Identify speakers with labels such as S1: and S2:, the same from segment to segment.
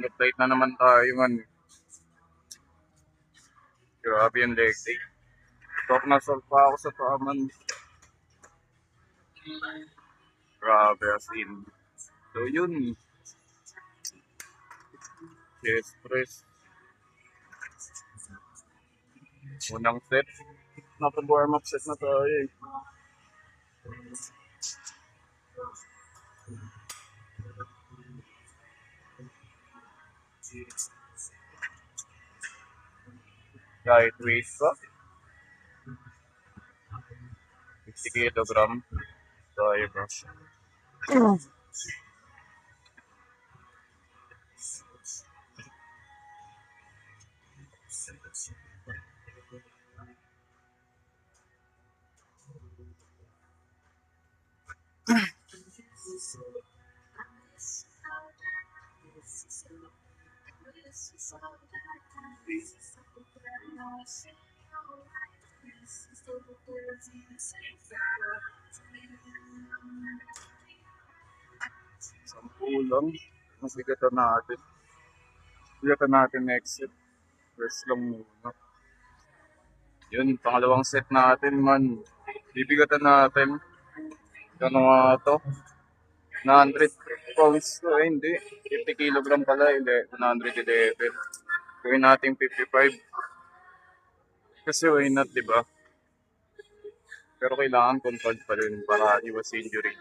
S1: Ulit light na naman tayo man. Grabe yung leg day. Stop na solve pa ako sa paman. Grabe as in. So yun. Chest press. Unang set. Naka-warm up set na tayo eh. Kahit weight pa. 50 kilogram. Tayo bro. Sampulang. Mas bigatan natin. Bigatan natin next set. First lang muna. Yun, pangalawang set natin man. Bibigatan natin. Ano nga to? 100 pounds to eh, hindi. 50 kilogram pala, hindi. 111. Gawin natin 55. Kasi why not, di ba? Pero kailangan controlled pa rin para iwas injury.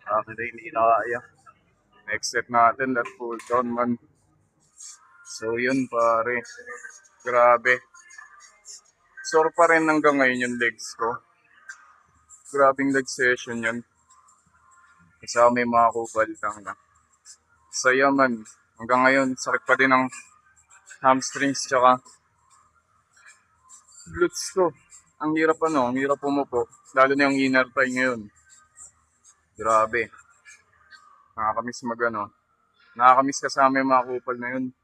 S1: Akin na hindi na kaya. Next set natin, that pull down man. So yun pare. Grabe. Sore pa rin hanggang ngayon yung legs ko. Grabing leg session yun. Kasama may mga kupal lang na. Saya man. Hanggang ngayon, sakit pa din ang hamstrings tsaka glutes ko. Ang hirap ang hirap pumupo. Lalo na yung inner thigh ngayon. Grabe. Nakakamiss Nakakamiss kasama yung mga kupal na yun.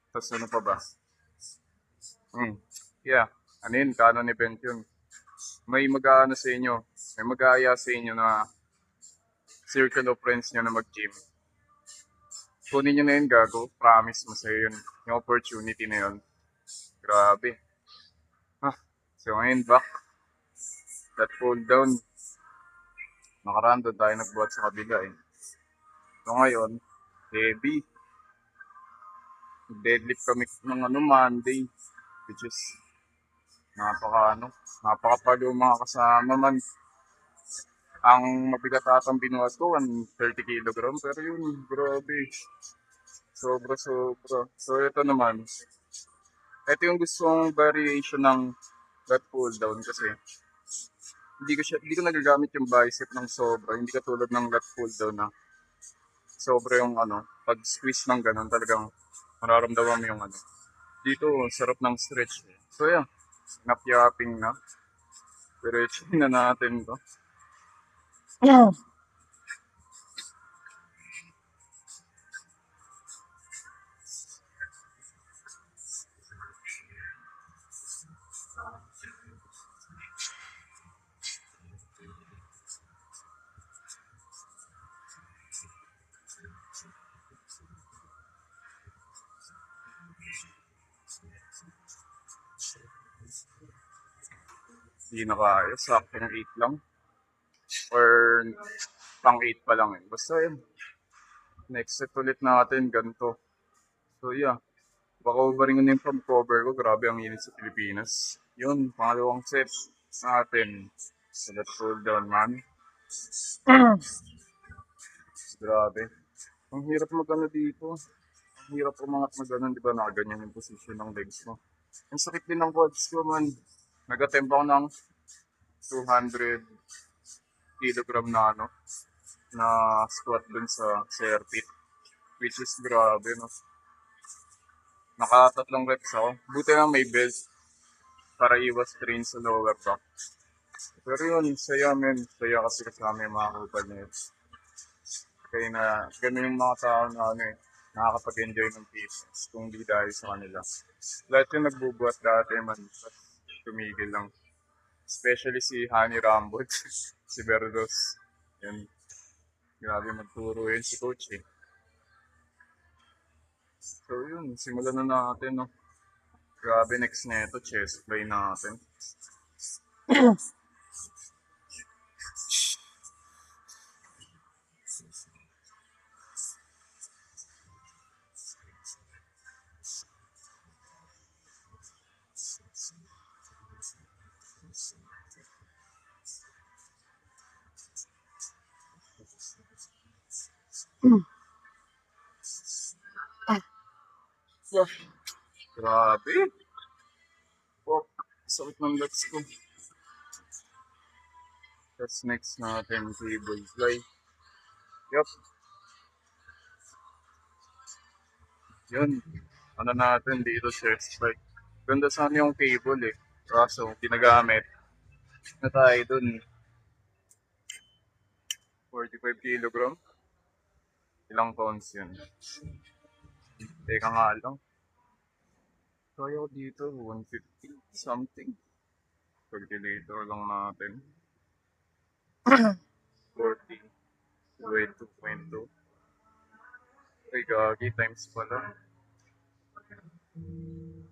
S1: Tapos ano pa ba? Yeah. Ano yun? Canon event yun. May mag-aano sa inyo. May mag-aaya sa inyo na circle of friends nyo na mag-gym. Kunin nyo na yun, gago. Promise mo sa'yo yun. Yung opportunity na yun. Grabe. So ngayon, back. That pull down. Nakaraan doon tayo nagbuhat sa kabila eh. So ngayon, heavy. Deadlift kami ng Monday. Which is, napakapalo mga kasama man. Ang mabigat atang binuhat ko, 30 kilogram. Pero yun, grabe. Sobra. So ito naman. Ito yung gustong variation ng lat pull down kasi hindi ko nagagamit yung bicep ng sobra. Hindi katulad ng lat pull down na sobra yung pag squeeze ng ganun talagang mararamdaman mo yung Dito, sarap ng stretch. So yeah, napyapping na. Diretso na natin to. Hindi na kaya, saktong 8 lang. Or pang 8 pa lang eh. Basta yun. Next set ulit natin, ganito. So yeah, pa-covering na yung from cover ko. Grabe ang init sa Pilipinas. Yun, pangalawang set natin. So let's pull down man. Grabe. Ang hirap dito. Ang hirap umangat di ba nakaganyan yung position ng legs mo. Ang sakit din ng quads ko man. Nag-attempt ako ng 200 kilogram na squat dun sa circuit. Which is grabe, no? Nakatatlong reps ako. Buti nga may belt para iwas strain sa lower back. Pero yun, saya men. Saya kasi kasama yung mga kupal na yun. Kaya na, ganun yung mga tao na ano eh, nakakapag-enjoy ng fitness kung di dahil sa kanila. Lahat yung nagbubuhat dati man, tapos tumigil lang. Especially si Hani Rambod, si Berdos. Yan, grabe magturo yun si coach eh. So yun, simulan na natin no. Grabe next na ito, chest play natin. Grabe. Oh, sakit ng legs ko. That's next natin, cable fly. Yup, yun. Ano natin dito, chest fly. Ganda sana yung cable eh. Kaso, ginagamit na tayo dun. 45 kilogram. Ilang pounds yun? Teka nga lang. Kaya ko dito, 150 something. Calculator lang natin. 40 divided to 2.2. Ay, gagi, times pala.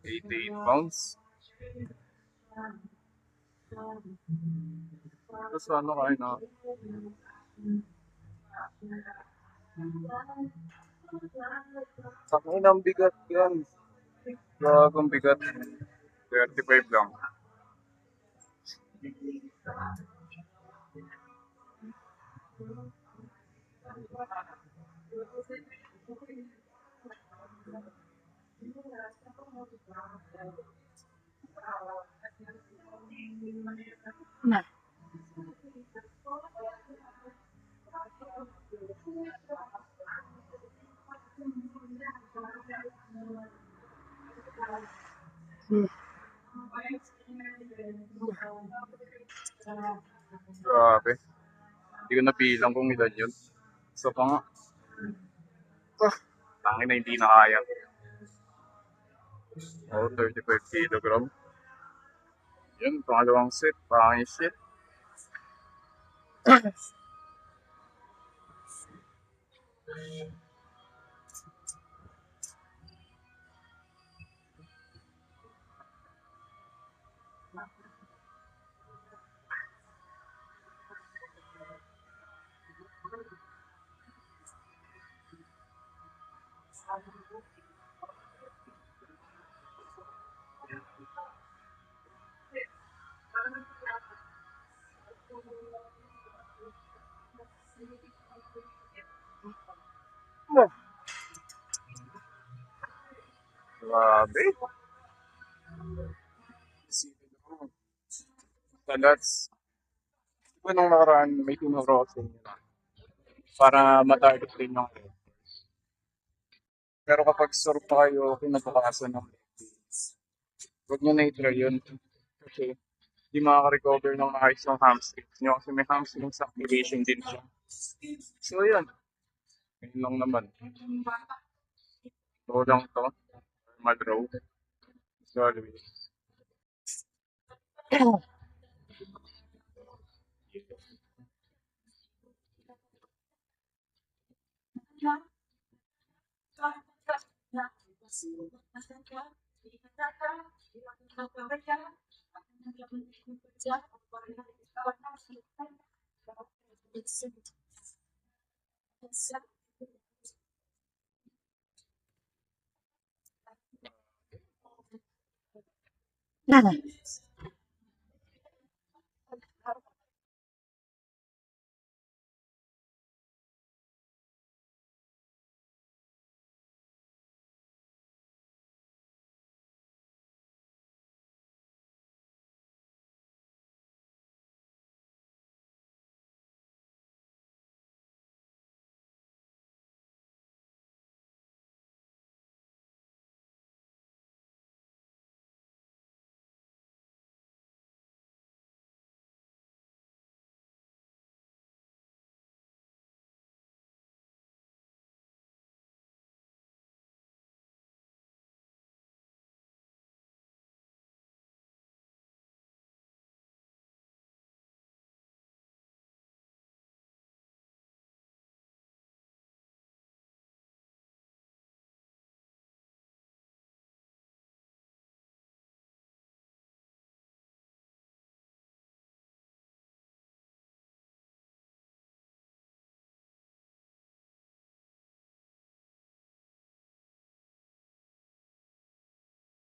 S1: 88 pounds. Tapos ano kain na? Sakay ng bigat yan. Gagong bigat. 35 lang. Grabe. Hindi ko nabilang kung ilan yun. So pa nga. Tangin na hindi na kaya. Oh, 35 kilogram. Yun, pangalawang set. Pangis shit. Grabe. Sa lats. Diba nung nakaraan may tinuro ko sa inyo na para matarget rin yung pero kapag sore pa kayo, kinabukasan ng huwag nyo na i-try yun. Kasi hindi makaka-recover ng maayos yung hamstrings nyo kasi may hamstrings activation din siya. So yun, yun lang naman. So lang to, mag-row. So always.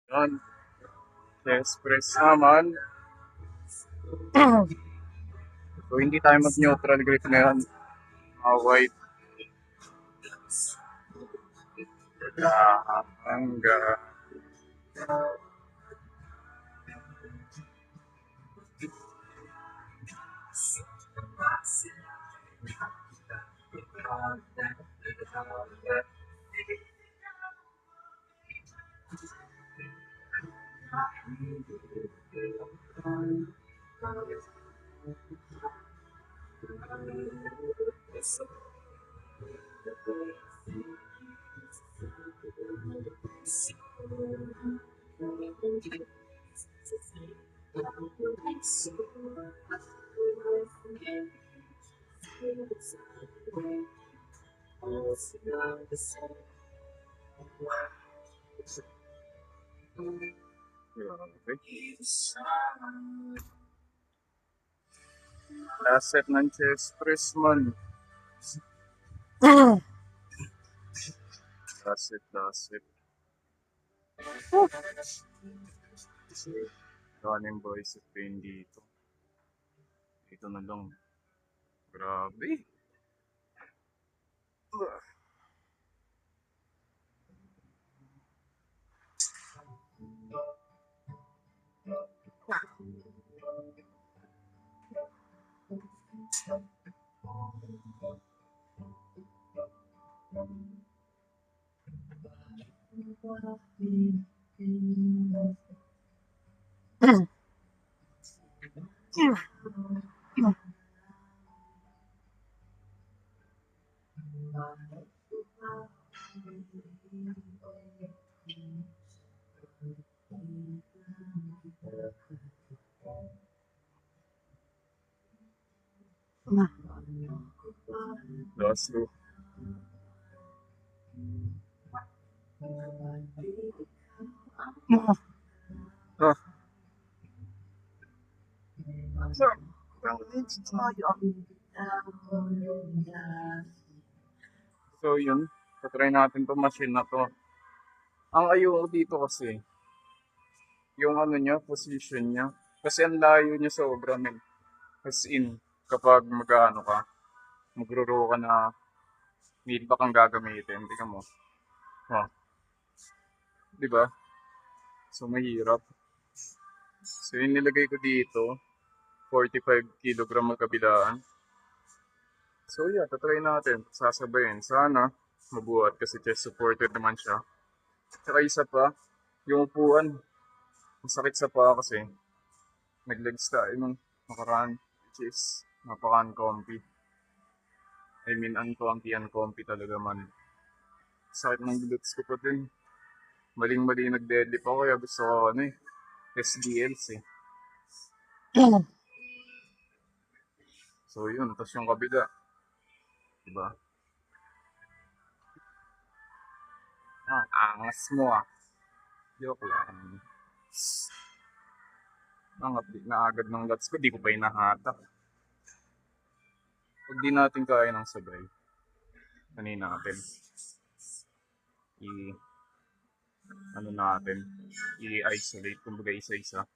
S1: Yan. Chest press naman. So, hindi tayo mag-neutral grip ngayon. White. Hangga. Okay. Last set ng chest press man. Last set. Running boys at pain dito. Dito na lang. Grabe. Last two. Ah. So yun, tatry natin to machine na to. Ang ayoko dito kasi, yung ano niya, position niya. Kasi ang layo niya sobra men. As in, kapag mag-ano ka, magro-row ka na feedback ang gagamitin. Tingnan mo. Oh, di ba? So mahirap. So yung nilagay ko dito, 45 kilogram magkabilaan. So yeah, tatry natin. Sasabayin. Sana mabuhat kasi chest supported naman siya. Tsaka isa pa, yung upuan. Masakit sa paa kasi nag-legs tayo nung nakaraan, which is napaka-uncomfy. I mean, uncomfy talaga man. Sakit ng glutes ko pa din. Maling-mali nag-deadlift ako kaya gusto ko SDLs eh. So yun, tapos yung kabila. Diba? Angas mo ah. Joke lang. Ang update na agad ng lats ko, di ko pa inahatak. Pag di natin kaya ng sabay, kanina natin. I-isolate, kumbaga isa-isa.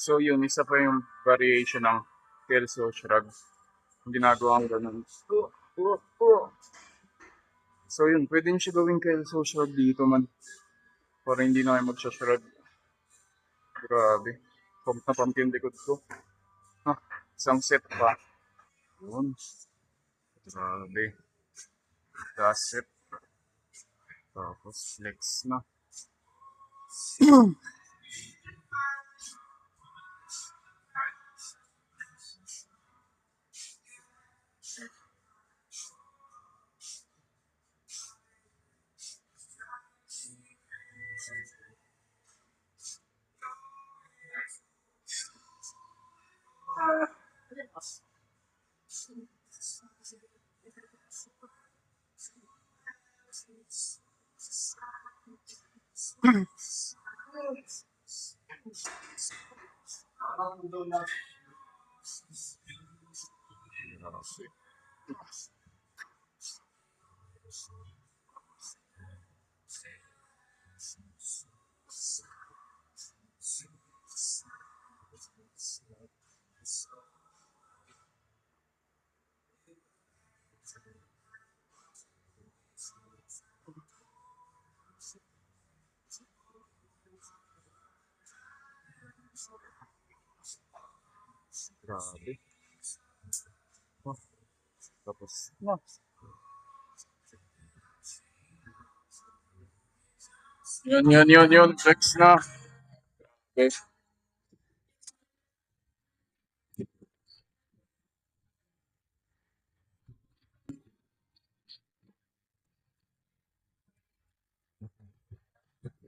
S1: So yun, isa pa yung variation ng Kelso shrug. Yung ginagawa ko ganun. So yun, pwede nyo siya gawing Kelso shrug dito man. Para hindi na kayo magsha-shrug. Grabe. Pump na pump yung likod ko. Isang set pa. Yun. Grabe. Last set. Tapos flex na. Grabe. Oh, tapos na. Yun. Flex na. Okay.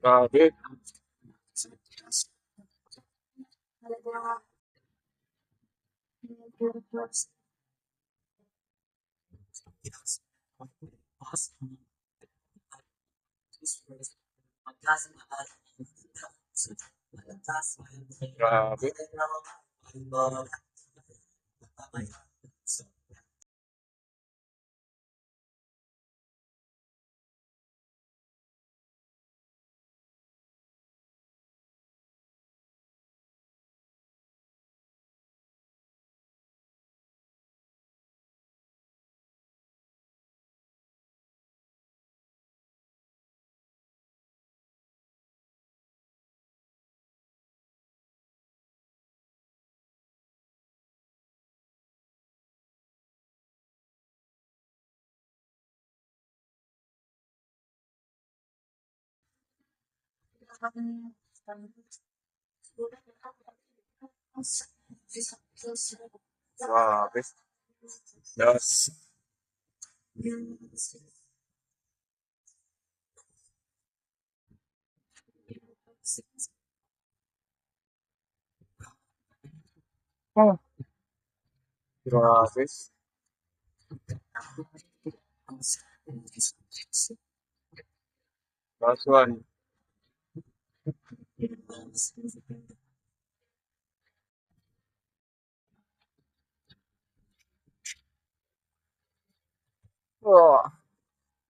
S1: Grabe. Grabe. Grabe. Yes. Oh, grabe. Last one. Oh.